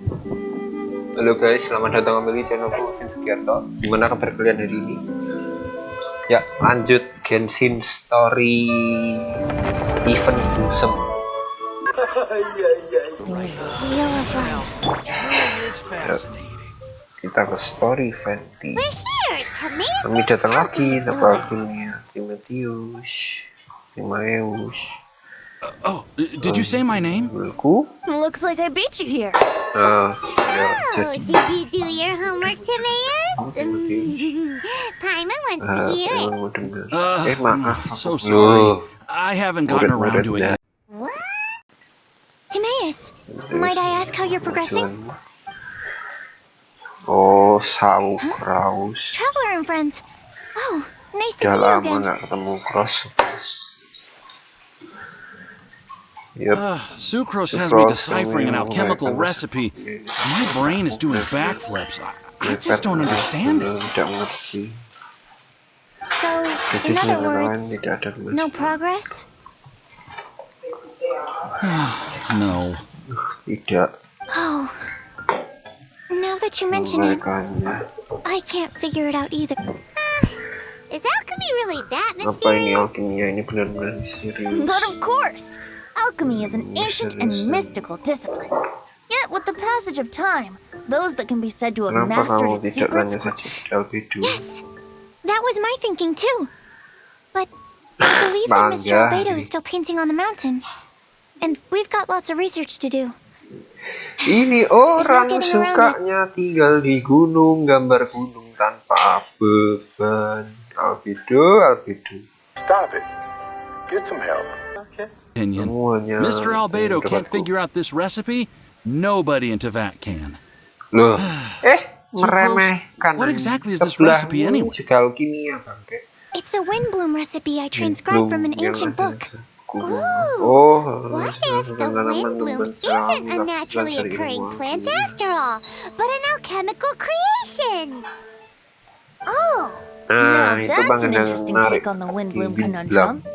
Halo guys, selamat datang kembali di channelku Sugiarto. Gimana kabar kalian hari ini? Ya, lanjut Genshin Story event Busem. Ya, kita ke story event. Kami datang lagi dapat dunia Timotheus. Oh, did you say my name? Looks like I beat you here. Ya, Oh, did you do your homework, Timaeus? Paimon wants to hear it. maaf. So sorry. I haven't gotten around to it yet. Timaeus, might I ask how you're progressing? Oh, sauk raus. Traveler and friends. Oh, nice to Udah see you lama again. nggak ketemu Cross. Sucrose has me deciphering an alchemical recipe. My brain is doing backflips. I just don't understand it. Tidak mengerti. So, Jadi in other dengan lain words, tidak ada no progress? No. Tidak. Oh. Now that you mention it, Mereka I can't figure it out either. Is alchemy really that apa ini mysterious? alkimia ini benar-benar misterius. But of course, alchemy is an ancient and mystical discipline. Yet, with the passage of time, those that can be said to have Kenapa mastered kamu its tidak secrets tanya saja ke albedo? Yes, that was my thinking too. But I believe that Mr. Albedo is still painting on the mountain. And we've got lots of research to do. Ini orang sukanya tinggal di gunung, gambar gunung tanpa beban. Albedo. Stop it. Get some help. Okay. Opinion. Semuanya Mr. Albedo can't pendapatku. figure out this recipe. Nobody in Teyvat can. Loh, Sucrose, meremehkan. what exactly is this Sebelahmu recipe anyway? juga alkimia, bangke. It's a wind bloom recipe I transcribed from an ancient book. Oh, What if the wind bloom isn't a naturally occurring plant after all, but an alchemical creation? Oh, Nah, now itu that's Bang an yang interesting menarik. take on the wind bloom Bimbing conundrum.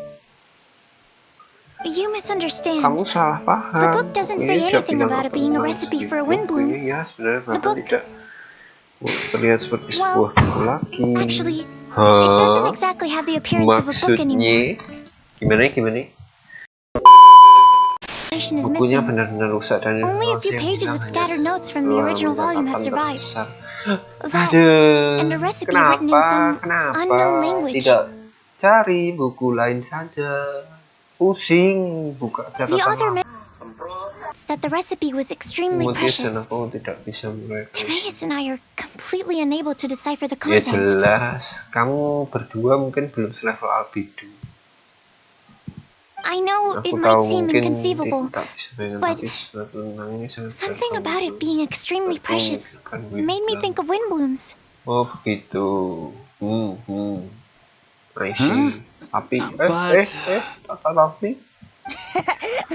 You misunderstand. Kamu salah paham. The book doesn't say Ini anything bilang about it being a ketemu recipe di for a wind bloom. buku. Ya, sebenarnya The bahkan book- tidak terlihat seperti sebuah Well, buku lagi. Actually, it doesn't exactly have the appearance of a book anymore. Maksudnya, gimana? Is Bukunya missing. benar-benar rusak dan Only a few informasi yang pages of hilang scattered hanya notes from the original setelah volume have akan survived. terbesar. That Aduh, and a recipe written in some kenapa unknown language. tidak cari buku lain saja? Pusing buka The catatan author lama. mentions that the recipe was extremely Timotheus dan precious. aku tidak bisa mereka. Timaeus and I are completely unable to decipher the Ya content. jelas, kamu berdua mungkin belum selevel albedo. I know it Aku might tahu seem mungkin inconceivable, tidak bisa dengan but tapi tentang ini sangat something gampang about it untuk being extremely precious memikirkan made me wind think of wind blooms. Oh begitu. I see. Tapi But- tapi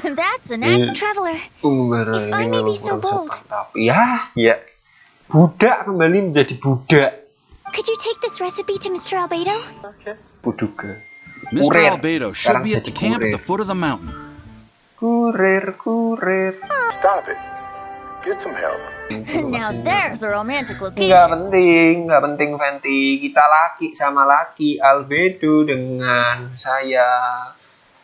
That's an act. Traveler, Umbara If ini I may memang be so kurang bold. sopan. Tapi ya budak kembali menjadi budak. could you take this recipe to Mr. Albedo? Buduga. Mr. Kurir. Albedo should Sekarang be at jadi the camp at the kurir. foot of the mountain. Kurir. Stop it. Get some help. Now there's a romantic Nggak location. penting Fenty. Kita laki sama laki, Albedo dengan saya.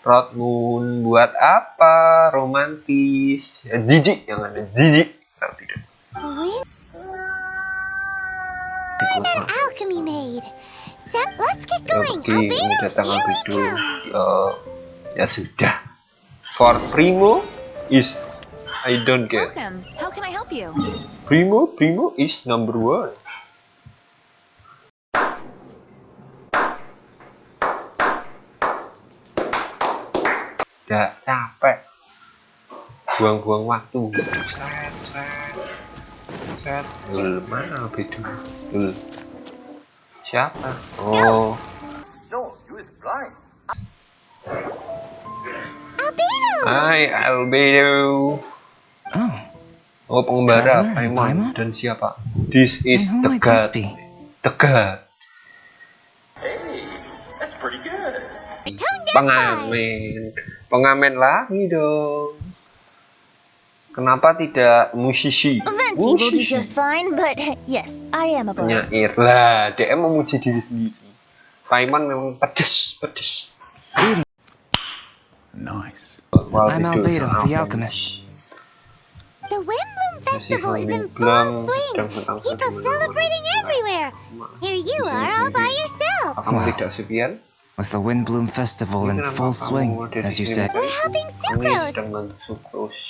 Rodmoon buat apa? Romantis. Ya, jijik yang ada jijik. Kalau tidak. When our alchemy made. So let's get Ya, going. Oke, ini Albedo, datang here we Albedo. come. Ya sudah. For Primo is I don't get. Welcome. How can I help you? Primo is number one. Udah capek. Buang-buang waktu. Set. Mana Albedo? Siapa? Oh. No, you is blind. Albedo! Hai Albedo. Oh, pengembara Traveler and Paimon Paimon? dan siapa? This is And who the might this god. be? The god. Hey, that's pretty good. Tone deaf guy. Pengamen lagi dong. Kenapa tidak musisi? Venti will do just fine, but yes, I am a boy. Penyair lah, DM memuji diri sendiri. Taiman memang pedes. Nice. I'm Albedo, the alchemist. The Windbloom Festival is in full swing. People celebrating everywhere. Here you are all by yourself. Kamu tidak sepian? With the Windbloom Festival in full swing, as you said. We're helping Kami Sucrose. sedang bantu Sucrose.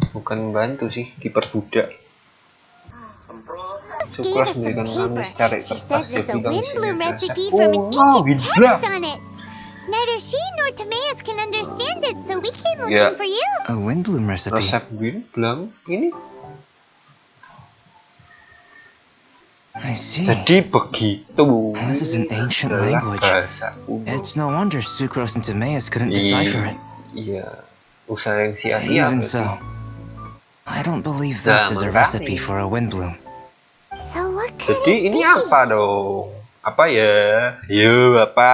Bukan bantu sih, diperbudak. Gave us some memberikan kami paper. secara She kertas, says there's a jadi kami Windbloom bisa recipe baca. from an Oh, ancient Windbloom. text on it. Neither she nor Timaeus can understand it, so we came looking Yeah. for you. A Windbloom recipe. Resep Windbloom ini. I see. Jadi begitu. This is an ancient Adalah language. bahasa kuno. It's no wonder Sucrose and Timaeus couldn't decipher it. Iya, usaha yang sia-sia. Even berarti. so, I don't believe this is a recipe for a Windbloom. So what could Jadi it ini be? apa dong? Apa ya? Yo, apa?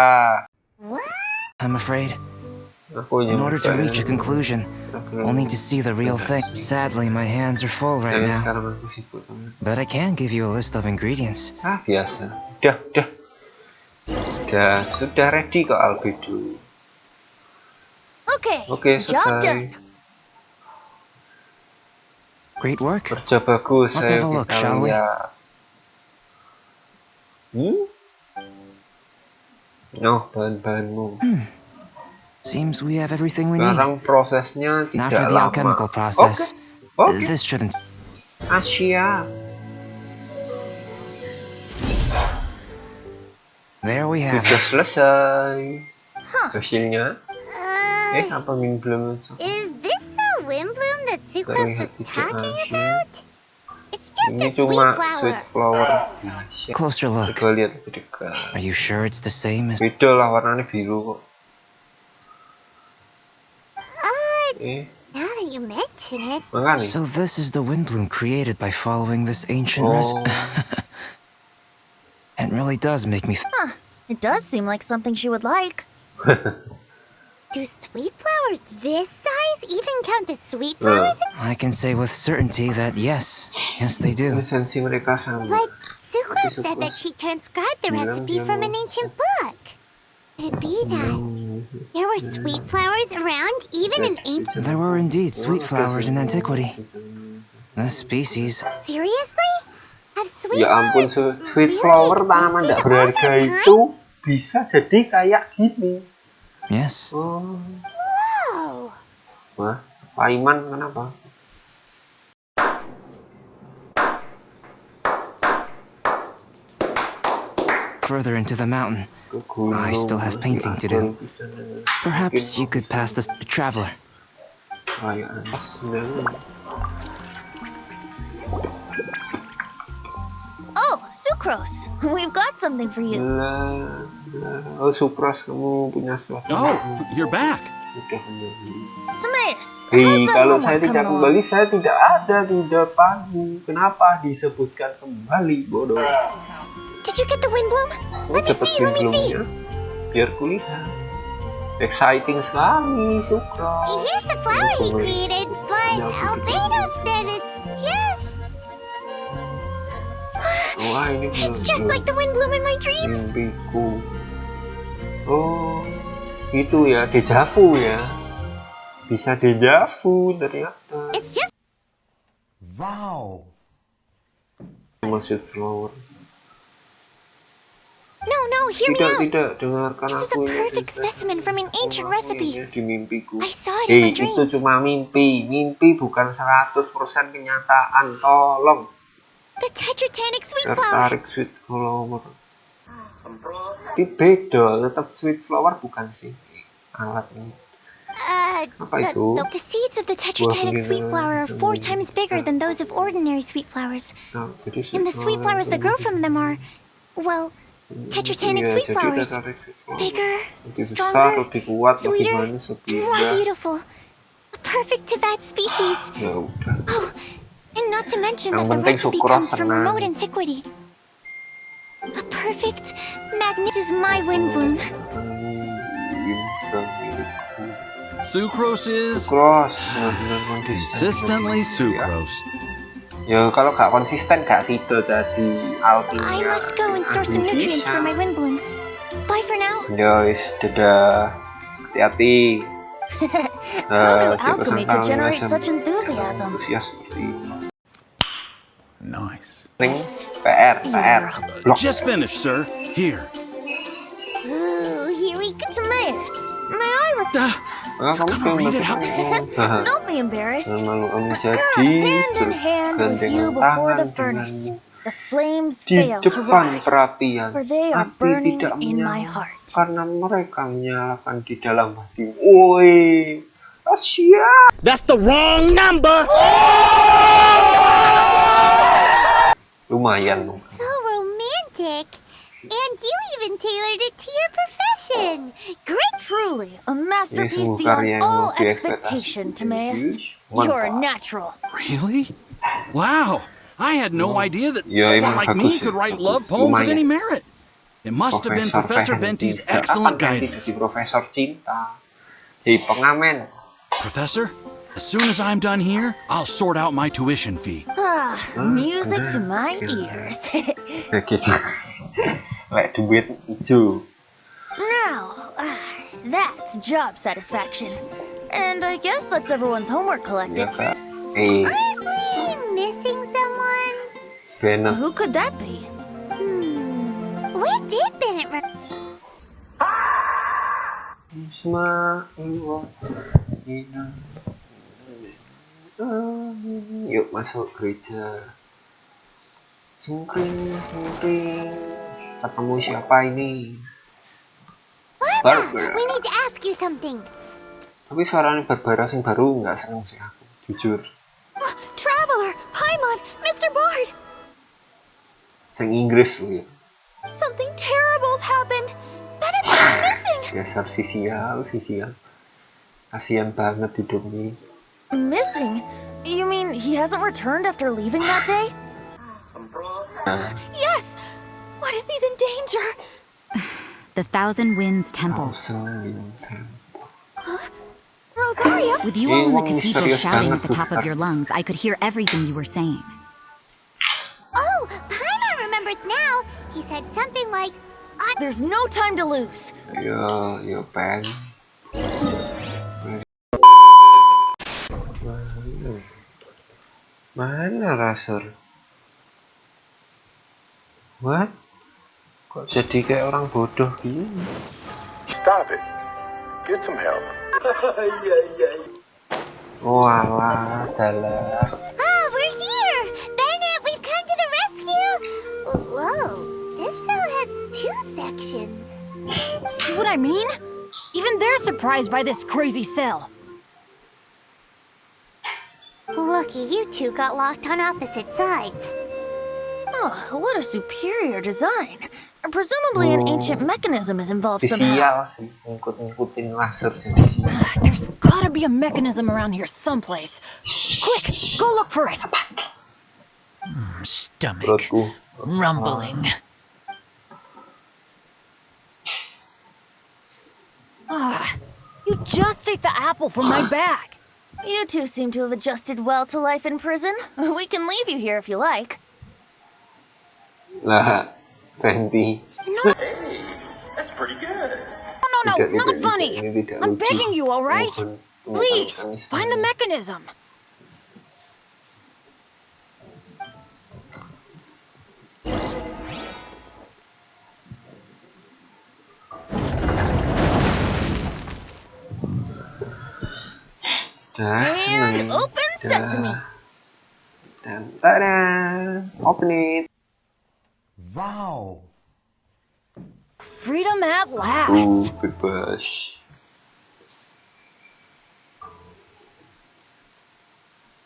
I'm afraid, Aku in order to nyumpah. reach a conclusion, we'll need to see the real thing. Sadly, my hands are full right Jangan now, sekarang aku sibuk. but I can give you a list of ingredients. Ah, biasa. Udah. Sudah ready kok Albedo. Okay, Oke, job selesai. done. Great work. Kerja bagus. Let's Saya have a look, kita shall we? lihat. Oh, bahan-bahanmu. Seems we have everything we need. Sekarang prosesnya Now tidak for the lama. alchemical process. Oke. This shouldn't. Asia. There we have Sudah it. selesai. Hasilnya. Apa Windbloom? Is this the Windbloom that Sucrose was talking about? It's just Ini a sweet cuma flower. sweet flower biasa. Closer look. Coba lihat lebih dekat. Are you sure it's the same as? Beda lah, warnanya biru kok. Now that you mention it, Makanya. So this is the Windbloom created by following this ancient Oh. recipe. It really does make me. It does seem like something she would like. do sweet flowers this size even count as sweet flowers? I can say with certainty that yes, they do. Lisensi mereka sama. But Sucrose said that she transcribed the recipe from an ancient book. Could it be that there were sweet flowers around even in ancient... There were indeed sweet flowers in antiquity. The species. Seriously? Have sweet Ya ampun, flowers sweet really flower tanaman existed tidak all berharga that time? itu bisa jadi kayak gini. Yes. Oh, Wow. wah, Paiman kenapa? Further into the mountain. Ke gunung. I still have painting to do. Perhaps you could pass this to traveler. Kayak Oh, Sucrose, we've got something for you. Oh, Sucrose, kamu punya sesuatu. Oh, you're back. Sudah kembali. Timaeus, Hei, how's that kalau homework saya tidak coming kembali, along? saya tidak ada di depanmu. Kenapa disebutkan kembali, bodoh? Did you get the Windbloom? Oh, Let me dapat see, let me see. Windbloom-nya. Biar kulihat. Exciting sekali, Sucrose. Here's the flower he created, but Albedo said it's just... Wah, ini It's just like the Windbloom in my dreams. mimpiku. Oh, itu ya, dejavu ya. Bisa dejavu ternyata. It's just... Wow. Maksud flower. No, hear me out. Tidak, dengarkan This is aku a ini. perfect specimen from an ancient recipe. Di mimpiku. I saw it in my Itu dreams. cuma mimpi. Mimpi bukan 100% kenyataan. Tolong. The Tetragonic sweet flower. Tertarik sweet flower. Tapi beda, tetap sweet flower bukan sih alat ini. Apa itu? The seeds of the Tetragonic sweet flower are 4 times bigger than those of ordinary sweet flowers. Nah, jadi And the sweet flowers that grow from them are, well, Tetragonic Iya, sweet jadi flowers. tetratic sweet flower. Bigger, Lebih besar, stronger, lebih kuat, lebih sweeter, manis, lebih and more indah. beautiful. A perfect Tibet species. Ya udah. Oh, and not to mention Yang that the penting recipe Sucrose comes from senang. remote antiquity. A perfect, magnificent is my Windbloom. Sucrose is Sucrose, benar-benar konsisten. consistently sucrose. Ya kalau gak konsisten gak sido tadi I must go and source some nutrients for my wind bloom. Bye for now. Ya wis, dadah. Hati-hati. How do alchemy could generate such enthusiasm? Antusias seperti ini. Nice. Ring, PR. Blok. Just finished, sir. Here. Ooh, here we go. Timaeus, may I Kamu gonna read it out? Don't be embarrassed. Malu menjadi Hand in hand with you before the furnace. The flames di fail to depan rise, perapian, for they are api burning tidak in my menyala heart. karena mereka menyalakan di dalam hati. Woi, Asia. That's the wrong number. Lumayan. So romantic. And you even tailored it to your profession. Great. Truly, a masterpiece Ini semua karya beyond yang all diekspektasi. expectation, Timaeus. Mantap. You're a natural. Really? Wow. I had no idea that Ya, someone emang like bagus me sih. could write love poems of Lumayan. any merit. It must have been Professor Venti's excellent guidance. Jadi Profesor Cinta, jadi pengamen. Professor, as soon as I'm done here, I'll sort out my tuition fee. Music to my ears. Kayak gitu. Lek duit hijau. Now, that's job satisfaction. And I guess that's everyone's homework Ya collected. kak. Aren't we missing someone? Benar. Who could that be? Where did Bennett run? Yuk masuk gereja. Singkring. Ketemu siapa ini? Barbara. We need to ask you something. Tapi suaranya Barbara sing baru nggak seneng sih aku, jujur. Traveler, Paimon, Mr. Bard. Sing Inggris loh ya. Something terrible's happened. Bennett's gone missing. Dasar sisial. Kasian banget hidupnya. Missing? You mean he hasn't returned after leaving that day? Yes. What if he's in danger? The Thousand Winds Temple. Rosario? With you all in the Emang cathedral misterius shouting banget at the top tuh, of your lungs, I could hear everything you were saying. Oh, Paimon remembers now. He said something like, There's no time to lose. Yo, Pen. Mana Rasur? What? Kok jadi kayak orang bodoh gini? Stop it. Get some help. Walah, dalah. we're here. Bennett, we've come to the rescue. Whoa, this cell has 2 sections. See what I mean? Even they're surprised by this crazy cell. Lucky you two got locked on opposite sides. Oh, what a superior design. Presumably an ancient mechanism is involved somehow. Sial sih, ngikut-ngikutin laser jadi sial. There's gotta be a mechanism around here someplace. Quick, go look for it. Stomach Perutku. rumbling. You just ate the apple from my bag. You two seem to have adjusted well to life in prison. We can leave you here if you like. Lah, Randy. No, That's pretty good. no, Tidak, not tidak, funny. ini tidak I'm lucu. begging you, all right? Mohon Please, tangis find the saya. mechanism. And open sesame. Dan tada, open it. Freedom at last. Bebas.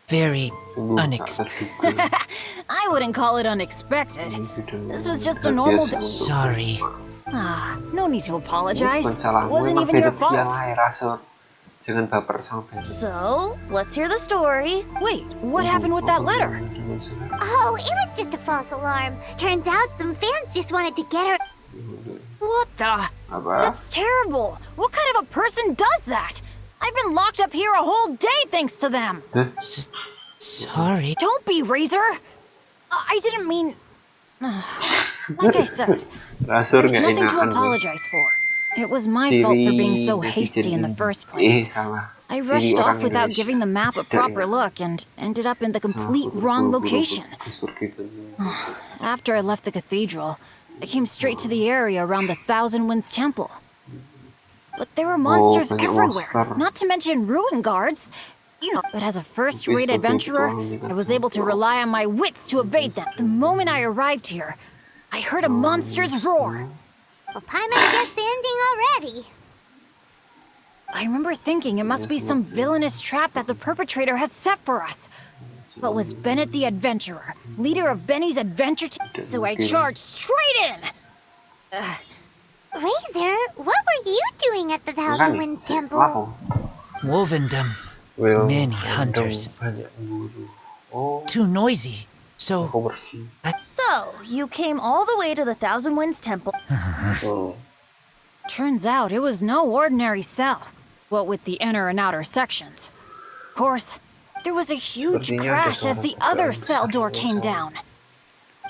Very Sungguh tak unexpected. terduga. I wouldn't call it unexpected. Ini sudah This was just a luar normal biasa day. untuk Sorry. No need to apologize. Bukan It salahmu, wasn't emang even your Bennett sial fault. aja, Rasur. Jangan baper sama Bennett. So, let's hear the story. Wait, what happened with that letter? Oh, it was just a false alarm. Turns out some fans just wanted to get her. What the? Apa? That's terrible. What kind of a person does that? I've been locked up here a whole day thanks to them. Sorry. Don't be, Razor. I didn't mean... like I said, Rasur there's nggak nothing to enakan. apologize for. It was my fault for being so hasty in the first place. Salah. I Ciri rushed orang off without Indonesia. giving the map a Tidak proper enak. look and ended up in the complete Salah, wrong buru-buru location. kasur gitu. After I left the cathedral, I came straight to the area around the Thousand Winds Temple. But there were monsters banyak everywhere, monster. not to mention ruin guards. You know, but as a first-rate Tapi seperti adventurer, itu, I was able to rely on my wits to evade them. The moment I arrived here, I heard a monster's roar. Well, Paimon guessed the ending already. I remember thinking it must be some villainous trap that the perpetrator had set for us. But was Bennett the adventurer, leader of Benny's adventure team? So I charged straight in! Razor, what were you doing at the Thousand Winds Temple? Lapo. Wolvendom. Will Many hunters. banyak buru. Oh, Too noisy. So, aku bersih. So, you came all the way to the Thousand Winds Temple. Turns out it was no ordinary cell, what with the inner and outer sections. Of course, there was a huge Sepertinya crash ada as the suara other keras cell door dari came sana. down.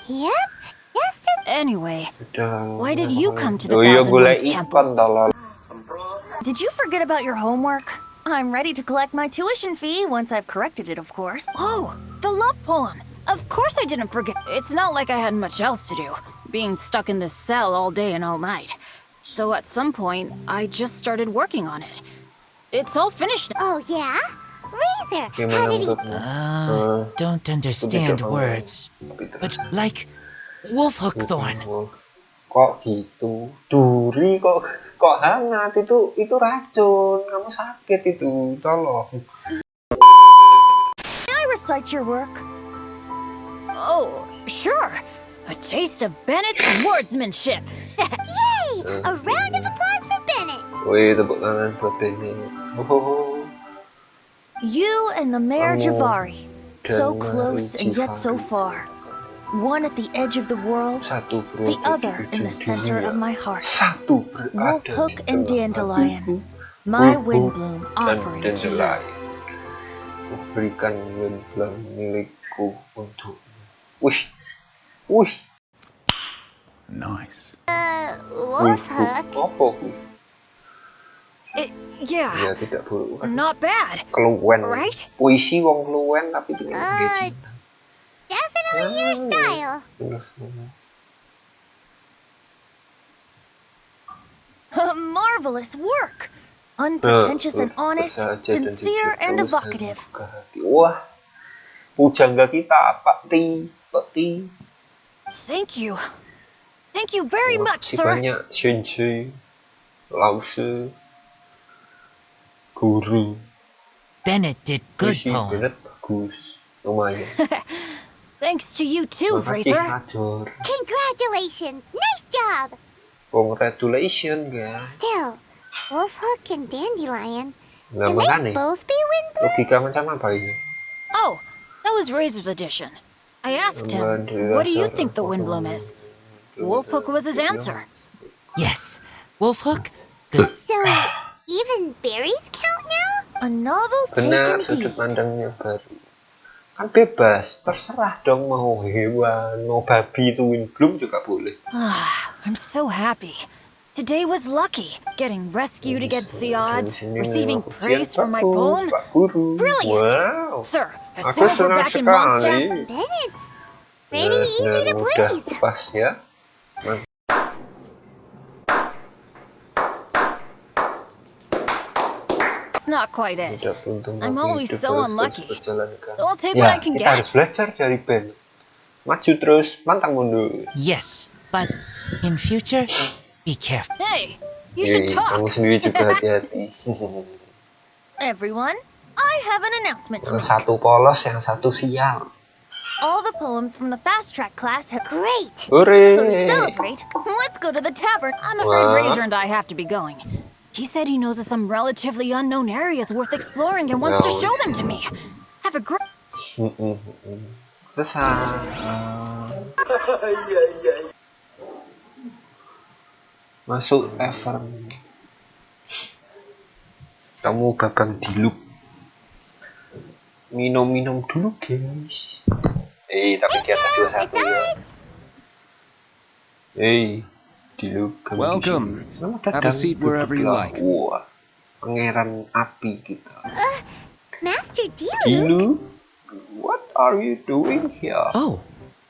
Yep, yes it... Anyway, Udah, why did you come to the oh iya, Thousand boleh Winds ikan Temple? tolol. Did you forget about your homework? I'm ready to collect my tuition fee once I've corrected it, of course. Oh, the love poem. Of course I didn't forget. It's not like I had much else to do, being stuck in this cell all day and all night. So at some point, I just started working on it. It's all finished now. Oh, yeah? Razor, how Gimana did he... menurutmu? don't understand words. But like wolfhook thorn. Kok gitu? Duri kok hangat itu racun. Kamu sakit itu, tolong. May I recite your work? Oh, sure. A taste of Bennett's wordsmanship. Yay! A round of applause for Bennett! Wih, tepuk tangan buat Benny. Oh, You and the Mayor Kamu Javari, so dan close and yet so Javari. far. One at the edge of the world, satu the berada other di in the ujung center dunia. of my heart. Satu berada Wolfhook di and dalam Dandelion, hatiku. my Wolfhook windbloom dan offering to you. Dandelion. Berikan windbloom milikku untukmu. Wih. Nice. Wolfhook? Apa? Yeah, Ya tidak buruk. not bad. Keluwen. Right? Puisi wong keluwen tapi pengen cinta. Definitely your style. Marvelous work! Unpretentious and honest, Bersahaja dan sincere jujur, and tulus dan evocative. membuka hati. Wah, pujangga kita Pak Ti. Thank you. Thank you very Wah, much, si sir. banyak sensei, lause, guru. Bennett did good Puisi poem. Bennett bagus, lumayan. Thanks to you too, Makasih, Razor. Major. Congratulations! Nice job! Congratulations, guys. Still, Wolfhook and Dandelion, Nah, can they makanya both be windblooms? logika macam apa ini? Oh, that was Razor's edition. I asked him, what do you think the windbloom is? Wolfhook was his answer. Yes, wolfhook. Good. So, even berries count now? A novel Benar, taken sudut deep. pandangnya baru. Kan bebas, terserah dong mau hewan, mau babi itu windbloom juga boleh. I'm so happy. Today was lucky. Getting rescued against the odds, receiving praise for my poem. Pak Guru. Brilliant! Wow. Sir, as Aku soon as we're senang back in sekali. Mondstadt, Bennett's pretty easy Benar, to mudah, please. pas ya. it's not quite it. Tidak beruntung I'm tapi always hidup so terus unlucky. berjalan kan. I'll take what I Ya, can kita get. harus belajar dari Ben. Maju terus, pantang mundur. Yes, but in future, be careful. Hey, you should Kamu talk. sendiri juga hati-hati. Everyone, I have an announcement to Yang make. satu polos, yang satu sial. All the poems from the fast track class have Great! Hooray! So to celebrate, let's go to the tavern. I'm afraid What? Razor and I have to be going. He said he knows of some relatively unknown areas worth exploring and wants to No. show them to me. Have a great... Selesai. Masuk tavern. Kamu babang diluk. Minum dulu guys. Tapi di atas 21 ya. Diluk kamu Welcome. di sini. Selamat Have a datang. seat wherever you Duduklah. like. Wah, pangeran api kita. Master Diluc? Diluk, what are you doing here? Oh,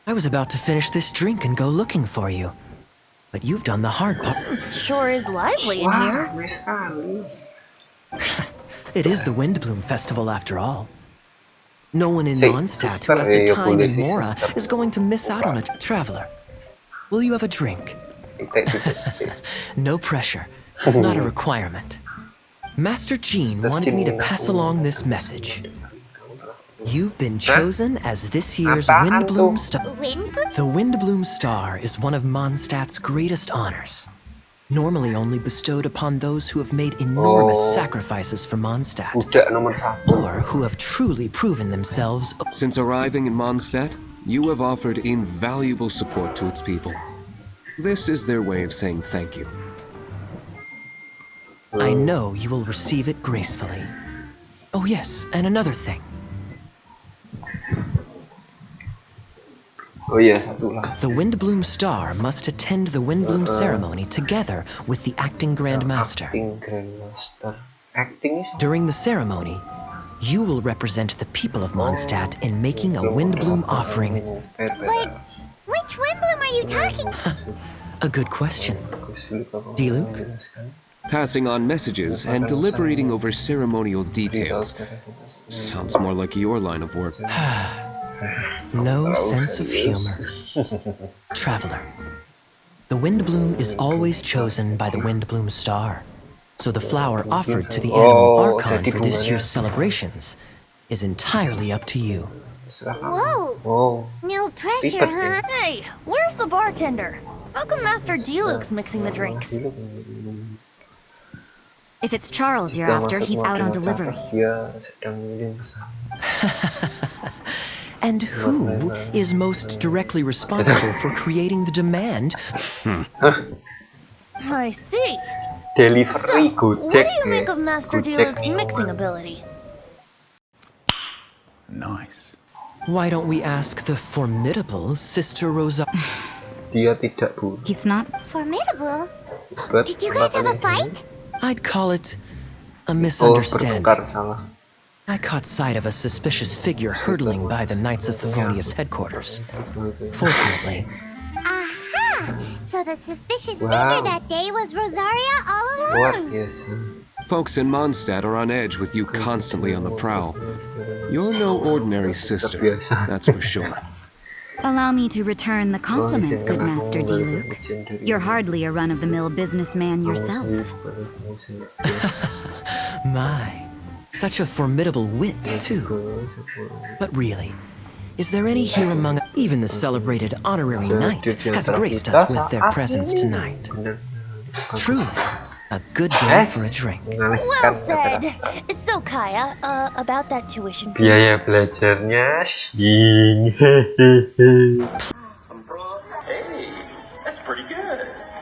I was about to finish this drink and go looking for you. But you've done the hard part. Sure is lively in Wah, here. ramai sekali. It is the Windbloom Festival after all. No one in Si, Mondstadt who suster, has the ya time boleh in sih, Mora suster. is going to miss out on a traveler. Will you have a drink? Titik. No pressure. It's not a requirement. Master Jean wanted me to pass along this message. You've been chosen as this year's Apaan Windbloom tuh? Star. Windbloom? The Windbloom Star is one of Mondstadt's greatest honors. Normally only bestowed upon those who have made enormous sacrifices for Mondstadt, Budak nomor 1. or who have truly proven themselves. Since arriving in Mondstadt, you have offered invaluable support to its people. This is their way of saying thank you. I know you will receive it gracefully. Oh yes, and another thing. Oh iya, satu lah. The Windbloom Star must attend the Windbloom ceremony together with the acting Grand Master. Acting Grandmaster. Acting is During the ceremony, you will represent the people of Mondstadt in making a Windbloom offering. But which Windbloom are you talking? A good question. Diluc? Passing on messages and deliberating over ceremonial details. Sounds more like your line of work. No sense of humor. Traveler. The Windbloom is always chosen by the Windbloom Star. So the flower offered to the animal Archon for this year's celebrations is entirely up to you. Whoa! Oh, No pressure, huh? Hey, where's the bartender? How come Master Diluc's mixing the drinks? If it's Charles you're jika after, masuk he's out on makin delivery. atas, dia sedang minum pesan. And who is most directly responsible for creating the demand? I see. Delivery So, what do Gojek, you make of guys. Master Gojek Diluc's mixing minuman. ability? Nice. Why don't we ask the formidable Sister Rosa? Dia tidak buruk. He's not. Formidable? But Did you guys have a fight? I'd call it a Oh, misunderstanding. bertukar salah. I caught sight of a suspicious figure hurtling by the Knights of Favonius headquarters. Fortunately, Aha! So the suspicious Wow. figure that day was Rosaria all Luar along. biasa. Folks in Mondstadt are on edge with you constantly on the prowl. You're no ordinary sister, that's for sure. Allow me to return the compliment, good Master Diluc. You're hardly a run-of-the-mill businessman yourself. my, such a formidable wit, too. But really, is there any here among even the celebrated honorary knight has graced us with their presence tonight? Truly, a good day for a drink. Well said. So, Kaya, about that tuition fee. Biaya belajarnya sing.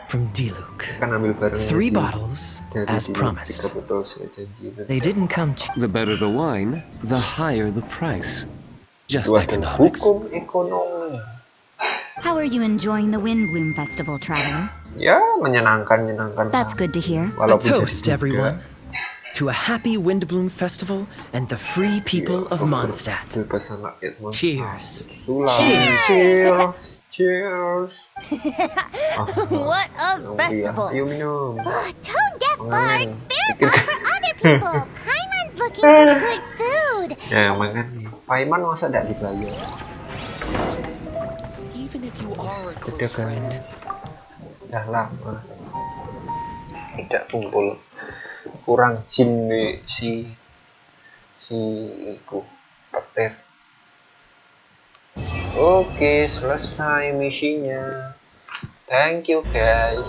From Diluc. Kan ambil bareng 3 bottles, as promised. They didn't come The better the wine, the higher the price. Just Dua economics. hukum ekonomi. How are you enjoying the Windbloom Festival, traveler? Ya, menyenangkan. That's good to hear. A Walaupun toast, juga. everyone, to a happy Windbloom Festival and the free people of Mondstadt. Kebebasan rakyat Mondstadt. Cheers. Itulah. Cheers. What a Oh, iya. festival. Ayo minum. Tone-deaf Mangan. bards, spare thought for other people. Paimon's looking for good food. Ya, makan nih. Paiman masa tidak dibayar? Even if you are a Udah kan. Udah lama. Tidak kumpul. Kurang jin nih si iku petir. Oke, selesai misinya. Thank you guys.